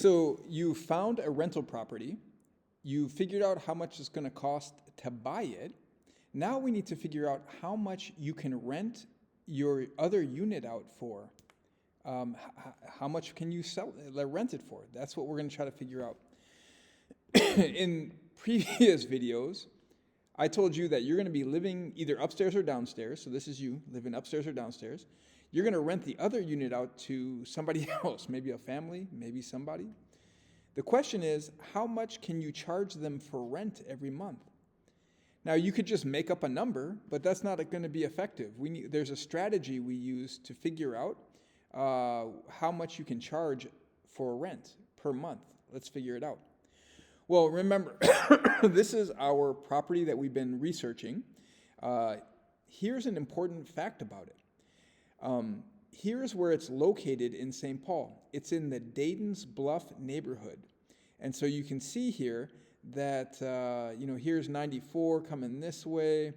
So you found a rental property, you figured out how much it's going to cost to buy it. Now we need to figure out how much you can rent your other unit out for. How much can you rent it for? That's what we're going to try to figure out. In previous videos, I told you that you're going to be living either upstairs or downstairs. So this is you living upstairs or downstairs. You're going to rent the other unit out to somebody else, maybe a family, maybe somebody. The question is, how much can you charge them for rent every month? Now, you could just make up a number, but that's not going to be effective. There's a strategy we use to figure out how much you can charge for rent per month. Let's figure it out. Well, remember, this is our property that we've been researching. Here's an important fact about it. Here's where it's located in St. Paul. It's in the Dayton's Bluff neighborhood. And so you can see here that, here's 94 coming this way.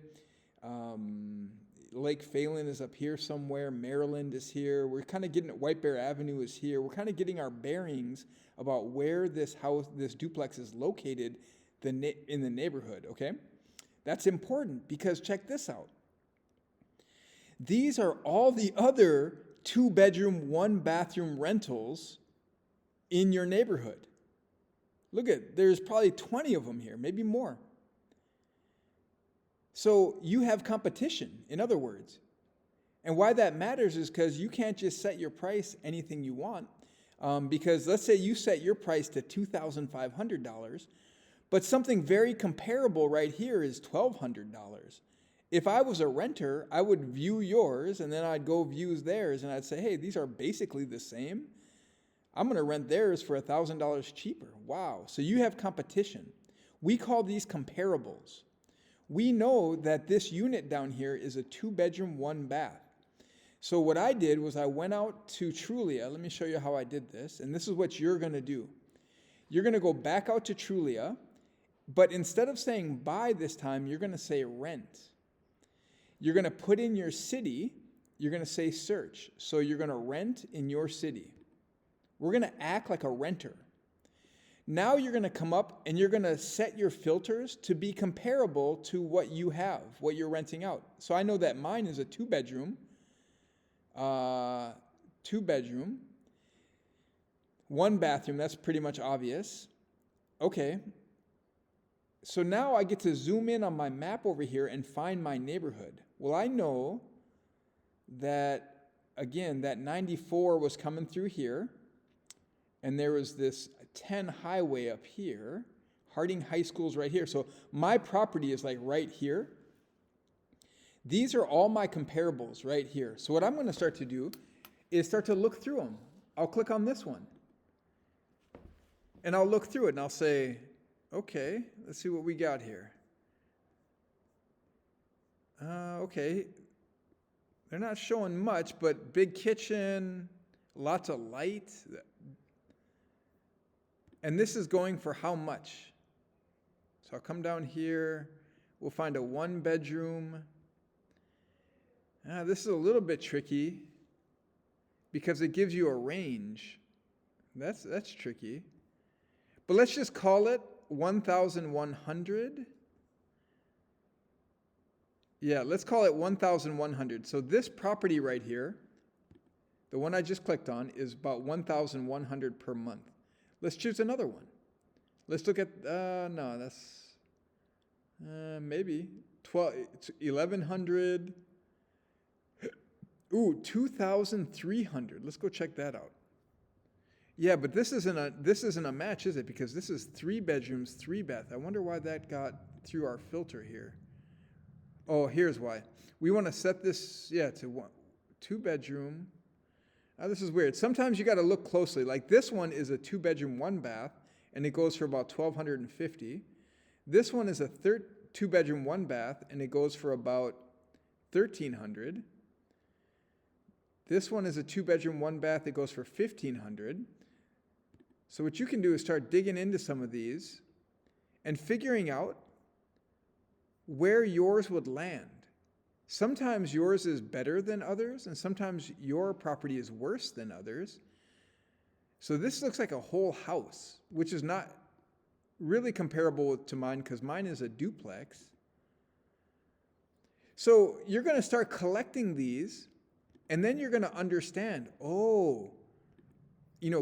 Lake Phalen is up here somewhere. Maryland is here. We're kind of getting at White Bear Avenue is here. We're kind of getting our bearings about where this house, this duplex is located in the neighborhood, okay? That's important because check this out. These are all the other 2-bedroom, 1-bathroom rentals in your neighborhood. Look there's probably 20 of them here, maybe more. So you have competition, in other words. And why that matters is because you can't just set your price anything you want. Because let's say you set your price to $2,500, but something very comparable right here is $1,200. If I was a renter, I would view yours, and then I'd go view theirs, and I'd say, hey, these are basically the same. I'm going to rent theirs for $1,000 cheaper. Wow. So you have competition. We call these comparables. We know that this unit down here is a 2-bedroom, 1-bath. So what I did was I went out to Trulia. Let me show you how I did this. And this is what you're going to do. You're going to go back out to Trulia, but instead of saying buy this time, you're going to say rent. You're going to put in your city, you're going to say search. So you're going to rent in your city. We're going to act like a renter. Now you're going to come up and you're going to set your filters to be comparable to what you have, what you're renting out. So I know that mine is a 2-bedroom, 1-bathroom. That's pretty much obvious. Okay. So now I get to zoom in on my map over here and find my neighborhood. Well, I know that, again, that 94 was coming through here, and there was this 10 highway up here. Harding High School's right here. So my property is like right here. These are all my comparables right here. So what I'm going to start to do is start to look through them. I'll click on this one, and I'll look through it, and I'll say, okay, let's see what we got here. Okay, they're not showing much, but big kitchen, lots of light. And this is going for how much? So I'll come down here. We'll find a 1-bedroom. This is a little bit tricky because it gives you a range. That's tricky. But let's just call it 1,100. Yeah, let's call it 1,100. So this property right here, the one I just clicked on, is about 1,100 per month. Let's choose another one. Let's look at, no, that's maybe 1,100. Ooh, 2,300. Let's go check that out. Yeah, but this isn't a match, is it? Because this is 3 bedrooms, 3-bath. I wonder why that got through our filter here. Oh, here's why. We want to set this, to 2-bedroom. Now, this is weird. Sometimes you got to look closely. Like this one is a 2-bedroom, 1-bath, and it goes for about $1,250. This one is a 2-bedroom, 1-bath, and it goes for about $1,300. This one is a 2-bedroom, 1-bath. It goes for $1,500. So what you can do is start digging into some of these and figuring out where yours would land. Sometimes yours is better than others, and sometimes your property is worse than others. So this looks like a whole house, which is not really comparable to mine because mine is a duplex. So you're going to start collecting these, and then you're going to understand, oh,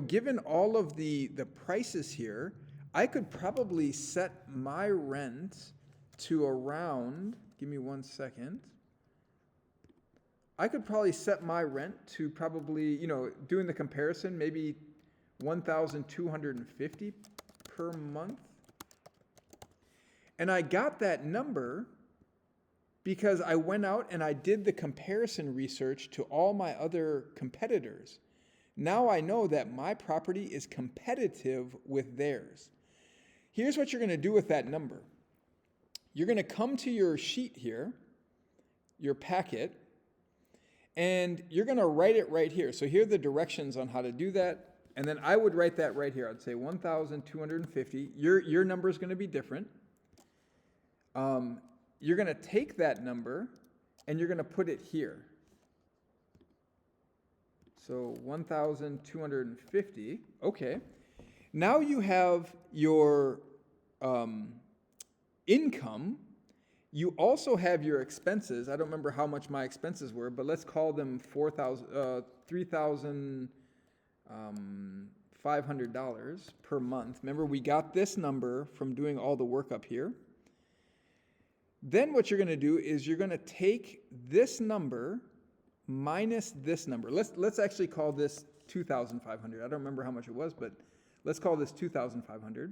given all of the prices here, I could probably set my rent to around, give me 1 second. I could probably set my rent to probably, doing the comparison, maybe $1,250 per month. And I got that number because I went out and I did the comparison research to all my other competitors. Now I know that my property is competitive with theirs. Here's what you're going to do with that number. You're going to come to your sheet here, your packet, and you're going to write it right here. So here are the directions on how to do that. And then I would write that right here. I'd say 1,250. Your number is going to be different. You're going to take that number and you're going to put it here. So 1,250. Okay. Now you have your income. You also have your expenses. I don't remember how much my expenses were, but let's call them $3,500 per month. Remember, we got this number from doing all the work up here. Then what you're going to do is you're going to take this number minus this number. Let's actually call this 2,500. I don't remember how much it was, but let's call this 2,500.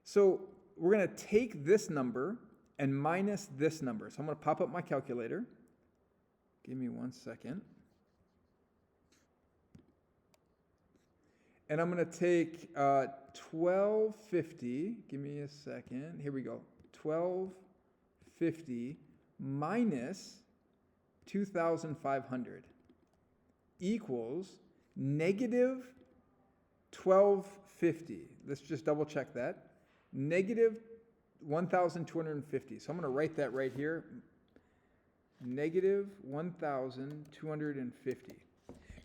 So we're going to take this number and minus this number. So I'm going to pop up my calculator. Give me 1 second. And I'm going to take 1,250. Give me a second. Here we go. 1,250 minus 2,500 equals negative 1,250. Let's just double check that. Negative 1,250. So I'm going to write that right here. Negative 1,250.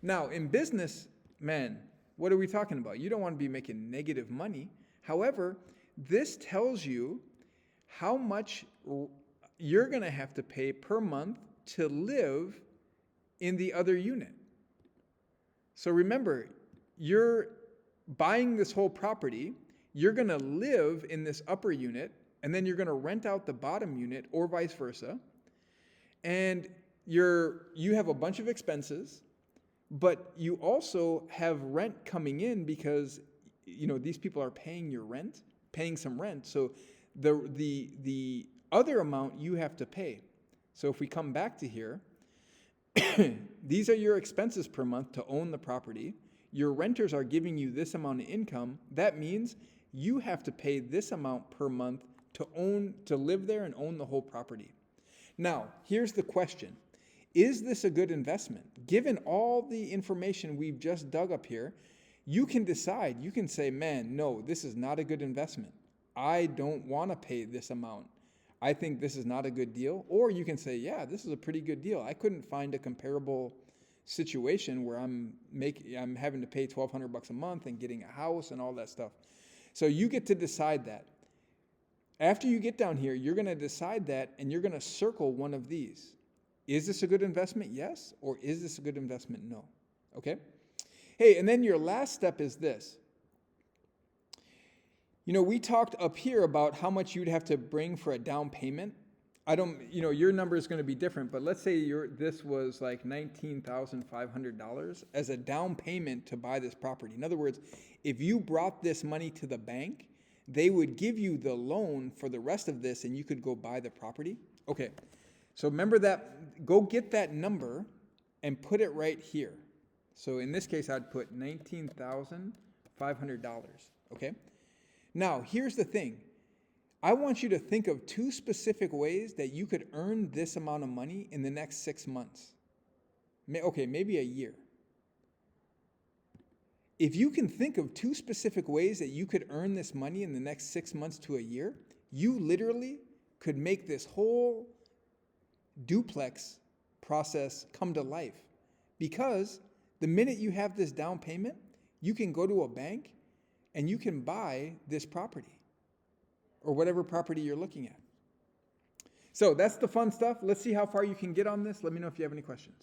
Now, in business, man, what are we talking about? You don't want to be making negative money. However, this tells you how much you're going to have to pay per month to live in the other unit. So remember, you're buying this whole property. You're going to live in this upper unit, and then you're going to rent out the bottom unit or vice versa. And you have a bunch of expenses, but you also have rent coming in because these people are paying your rent, paying some rent. So the other amount you have to pay. So if we come back to here, these are your expenses per month to own the property. Your renters are giving you this amount of income. That means you have to pay this amount per month to live there and own the whole property. Now, here's the question. Is this a good investment? Given all the information we've just dug up here, you can decide. You can say, man, no, this is not a good investment. I don't want to pay this amount. I think this is not a good deal. Or you can say, yeah, this is a pretty good deal. I couldn't find a comparable situation where I'm having to pay $1,200 a month and getting a house and all that stuff. So you get to decide that. After you get down here, you're going to decide that, and you're going to circle one of these. Is this a good investment? Yes. Or is this a good investment? No. Okay? Hey, and then your last step is this. We talked up here about how much you'd have to bring for a down payment. Your number is going to be different, but let's say this was like $19,500 as a down payment to buy this property. In other words, if you brought this money to the bank, they would give you the loan for the rest of this and you could go buy the property. Okay, so remember that, go get that number and put it right here. So in this case, I'd put $19,500, okay? Now, here's the thing. I want you to think of 2 specific ways that you could earn this amount of money in the next 6 months. Okay, maybe a year. If you can think of 2 specific ways that you could earn this money in the next 6 months to a year, you literally could make this whole duplex process come to life. Because the minute you have this down payment, you can go to a bank and you can buy this property or whatever property you're looking at. So that's the fun stuff. Let's see how far you can get on this. Let me know if you have any questions.